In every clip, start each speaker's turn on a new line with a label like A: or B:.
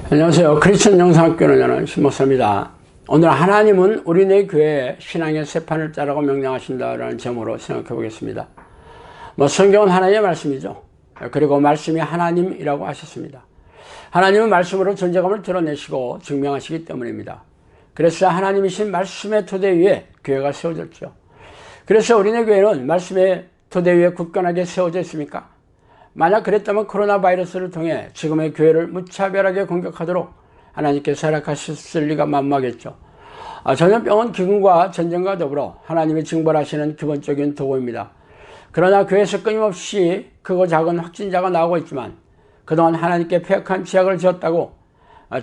A: 안녕하세요. 크리스천 영상학교는 저는 신목사입니다. 오늘 하나님은 우리네 교회에 신앙의 새판을 짜라고 명령하신다라는 제목으로 생각해 보겠습니다. 성경은 하나님의 말씀이죠. 그리고 말씀이 하나님이라고 하셨습니다. 하나님은 말씀으로 존재감을 드러내시고 증명하시기 때문입니다. 그래서 하나님이신 말씀의 토대 위에 교회가 세워졌죠. 그래서 우리네 교회는 말씀의 토대 위에 굳건하게 세워져 있습니까? 만약 그랬다면 코로나 바이러스를 통해 지금의 교회를 무차별하게 공격하도록 하나님께서 허락하셨을 리가 만무하겠죠. 전염병은 기근과 전쟁과 더불어 하나님이 징벌하시는 기본적인 도구입니다. 그러나 교회에서 끊임없이 크고 작은 확진자가 나오고 있지만 그동안 하나님께 폐역한 죄악을 지었다고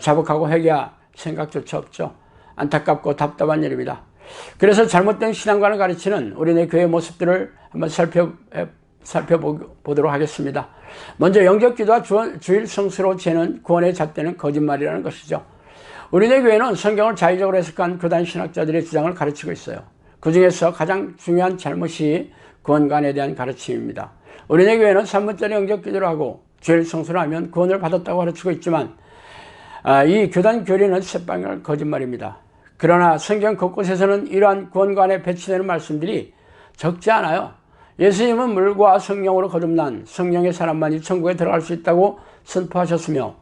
A: 자복하고 회개할 생각조차 없죠. 안타깝고 답답한 일입니다. 그래서 잘못된 신앙관을 가르치는 우리네 교회 모습들을 한번 살펴보도록 하겠습니다. 먼저 영접기도와 주일 성수로 재는 구원의 잣대는 거짓말이라는 것이죠. 우리네 교회는 성경을 자의적으로 해석한 교단 신학자들의 주장을 가르치고 있어요. 그 중에서 가장 중요한 잘못이 구원관에 대한 가르침입니다. 우리네 교회는 3분짜리 영접기도를 하고 주일 성수를 하면 구원을 받았다고 가르치고 있지만 이 교단 교리는 새빨간 거짓말입니다. 그러나 성경 곳곳에서는 이러한 구원관에 배치되는 말씀들이 적지 않아요. 예수님은 물과 성령으로 거듭난 성령의 사람만이 천국에 들어갈 수 있다고 선포하셨으며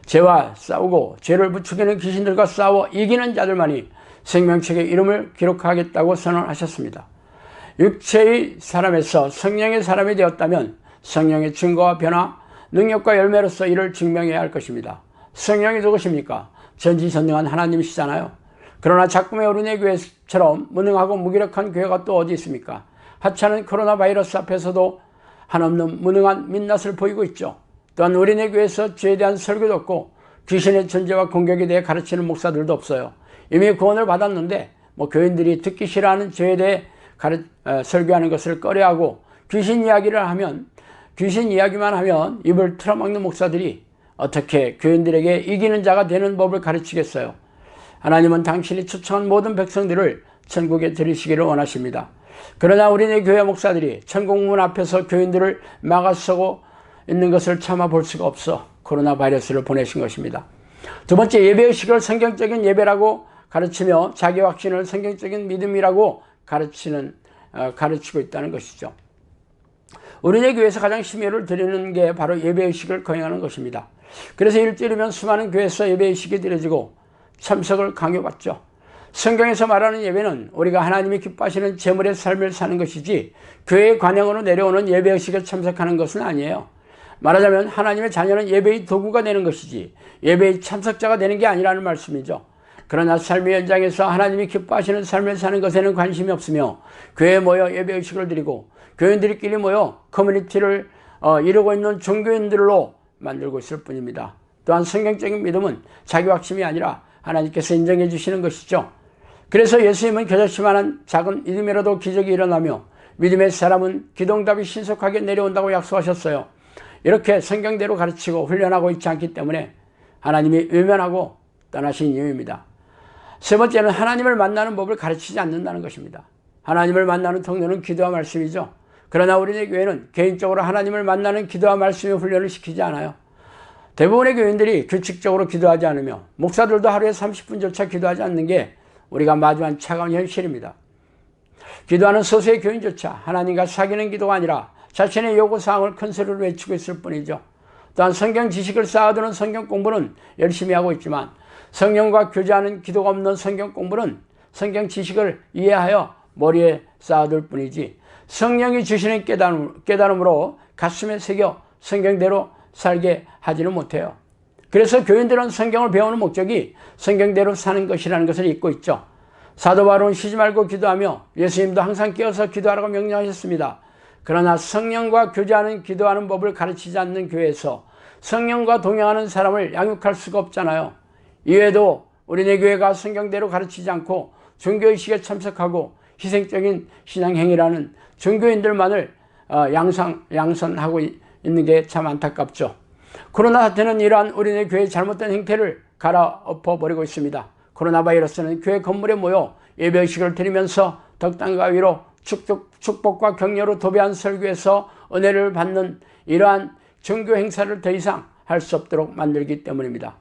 A: 죄와 싸우고 죄를 부추기는 귀신들과 싸워 이기는 자들만이 생명책에 이름을 기록하겠다고 선언하셨습니다. 육체의 사람에서 성령의 사람이 되었다면 성령의 증거와 변화, 능력과 열매로서 이를 증명해야 할 것입니다. 성령이 누구십니까? 전지전능한 하나님이시잖아요. 그러나 작금의 어린애 교회처럼 무능하고 무기력한 교회가 또 어디 있습니까? 하찮은 코로나 바이러스 앞에서도 한없는 무능한 민낯을 보이고 있죠. 또한 우리네 교회에서 죄에 대한 설교도 없고 귀신의 존재와 공격에 대해 가르치는 목사들도 없어요. 이미 구원을 받았는데 교인들이 듣기 싫어하는 죄에 대해 설교하는 것을 꺼려하고 귀신 이야기만 하면 입을 틀어막는 목사들이 어떻게 교인들에게 이기는 자가 되는 법을 가르치겠어요. 하나님은 당신이 초청한 모든 백성들을 천국에 들이시기를 원하십니다. 그러나 우리네 교회 목사들이 천국문 앞에서 교인들을 막아서고 있는 것을 참아 볼 수가 없어 코로나 바이러스를 보내신 것입니다. 두 번째, 예배의식을 성경적인 예배라고 가르치며 자기 확신을 성경적인 믿음이라고 가르치고 있다는 것이죠. 우리네 교회에서 가장 심혈을 드리는 게 바로 예배의식을 거행하는 것입니다. 그래서 일주일이면 수많은 교회에서 예배의식이 드려지고 참석을 강요받죠. 성경에서 말하는 예배는 우리가 하나님이 기뻐하시는 제물의 삶을 사는 것이지 교회의 관행으로 내려오는 예배의식에 참석하는 것은 아니에요. 말하자면 하나님의 자녀는 예배의 도구가 되는 것이지 예배의 참석자가 되는 게 아니라는 말씀이죠. 그러나 삶의 현장에서 하나님이 기뻐하시는 삶을 사는 것에는 관심이 없으며 교회에 모여 예배의식을 드리고 교인들끼리 모여 커뮤니티를 이루고 있는 종교인들로 만들고 있을 뿐입니다. 또한 성경적인 믿음은 자기 확신이 아니라 하나님께서 인정해 주시는 것이죠. 그래서 예수님은 겨자씨만한 작은 믿음이라도 기적이 일어나며 믿음의 사람은 기도응답이 신속하게 내려온다고 약속하셨어요. 이렇게 성경대로 가르치고 훈련하고 있지 않기 때문에 하나님이 외면하고 떠나신 이유입니다. 세 번째는 하나님을 만나는 법을 가르치지 않는다는 것입니다. 하나님을 만나는 통로는 기도와 말씀이죠. 그러나 우리네 교회는 개인적으로 하나님을 만나는 기도와 말씀의 훈련을 시키지 않아요. 대부분의 교인들이 규칙적으로 기도하지 않으며 목사들도 하루에 30분조차 기도하지 않는 게 우리가 마주한 차가운 현실입니다. 기도하는 소수의 교인조차 하나님과 사귀는 기도가 아니라 자신의 요구사항을 큰 소리로 외치고 있을 뿐이죠. 또한 성경 지식을 쌓아두는 성경 공부는 열심히 하고 있지만 성령과 교제하는 기도가 없는 성경 공부는 성경 지식을 이해하여 머리에 쌓아둘 뿐이지 성령이 주시는 깨달음으로 가슴에 새겨 성경대로 살게 하지는 못해요. 그래서 교인들은 성경을 배우는 목적이 성경대로 사는 것이라는 것을 잊고 있죠. 사도 바울은 쉬지 말고 기도하며 예수님도 항상 깨어서 기도하라고 명령하셨습니다. 그러나 성령과 교제하는 기도하는 법을 가르치지 않는 교회에서 성령과 동행하는 사람을 양육할 수가 없잖아요. 이외에도 우리네 교회가 성경대로 가르치지 않고 종교의식에 참석하고 희생적인 신앙행위라는 종교인들만을 양선하고 있는 게 참 안타깝죠. 코로나 사태는 이러한 우리네 교회의 잘못된 행태를 갈아엎어버리고 있습니다. 코로나 바이러스는 교회 건물에 모여 예배의식을 드리면서 덕담과 위로 축복과 격려로 도배한 설교에서 은혜를 받는 이러한 종교 행사를 더 이상 할 수 없도록 만들기 때문입니다.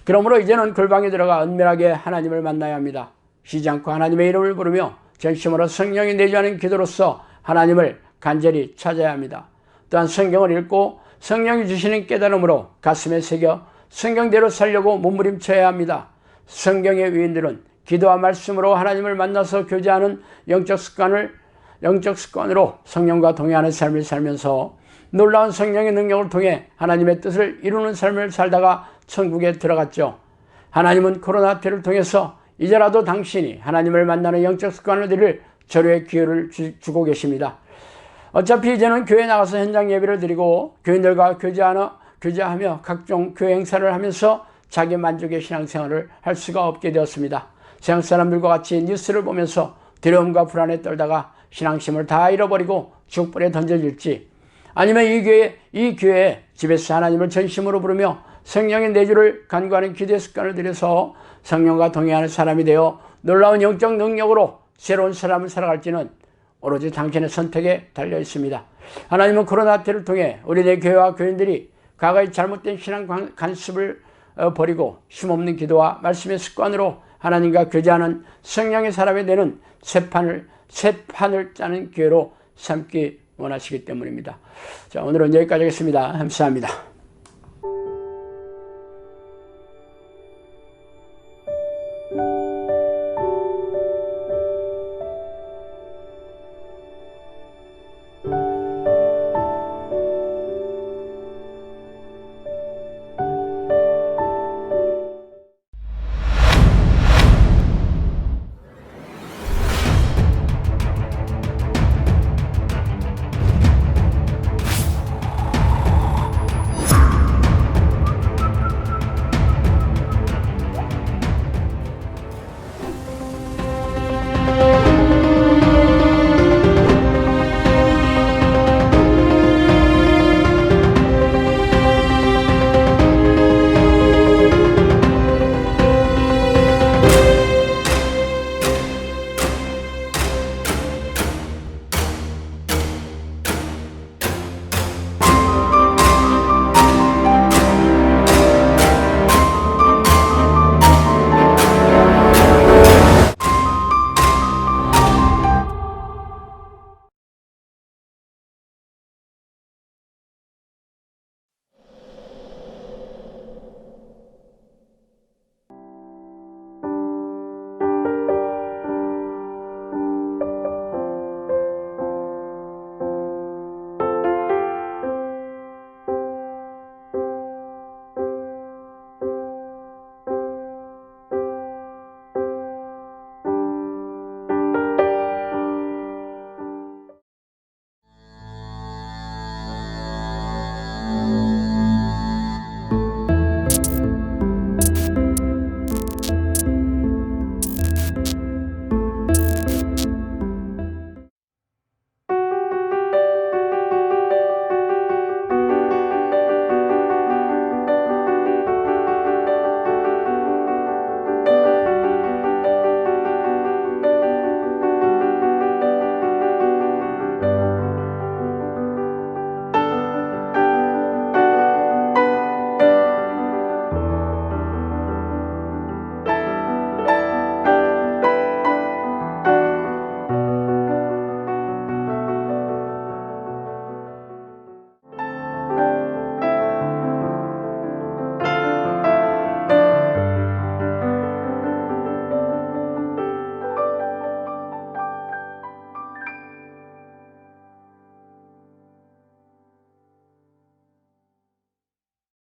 A: 그러므로 이제는 골방에 들어가 은밀하게 하나님을 만나야 합니다. 쉬지 않고 하나님의 이름을 부르며 전심으로 성령이 내주하는 기도로서 하나님을 간절히 찾아야 합니다. 또한 성경을 읽고 성령이 주시는 깨달음으로 가슴에 새겨 성경대로 살려고 몸부림쳐야 합니다. 성경의 위인들은 기도와 말씀으로 하나님을 만나서 교제하는 영적 습관으로 성령과 동행하는 삶을 살면서 놀라운 성령의 능력을 통해 하나님의 뜻을 이루는 삶을 살다가 천국에 들어갔죠. 하나님은 코로나 때를 통해서 이제라도 당신이 하나님을 만나는 영적 습관을 들일 절호의 기회를 주고 계십니다. 어차피 이제는 교회에 나가서 현장 예배를 드리고 교인들과 교제하며 각종 교회 행사를 하면서 자기 만족의 신앙생활을 할 수가 없게 되었습니다. 세상 사람들과 같이 뉴스를 보면서 두려움과 불안에 떨다가 신앙심을 다 잃어버리고 죽불에 던져질지, 아니면 이 교회에 집에서 하나님을 전심으로 부르며 성령의 내주를 간구하는 기도의 습관을 들여서 성령과 동행하는 사람이 되어 놀라운 영적 능력으로 새로운 삶을 살아갈지는 오로지 당신의 선택에 달려 있습니다. 하나님은 코로나 때를 통해 우리네 교회와 교인들이 과거의 잘못된 신앙 관습을 버리고 힘없는 기도와 말씀의 습관으로 하나님과 교제하는 성령의 사람이 되는 새 판을 짜는 기회로 삼기 원하시기 때문입니다. 자, 오늘은 여기까지 하겠습니다. 감사합니다.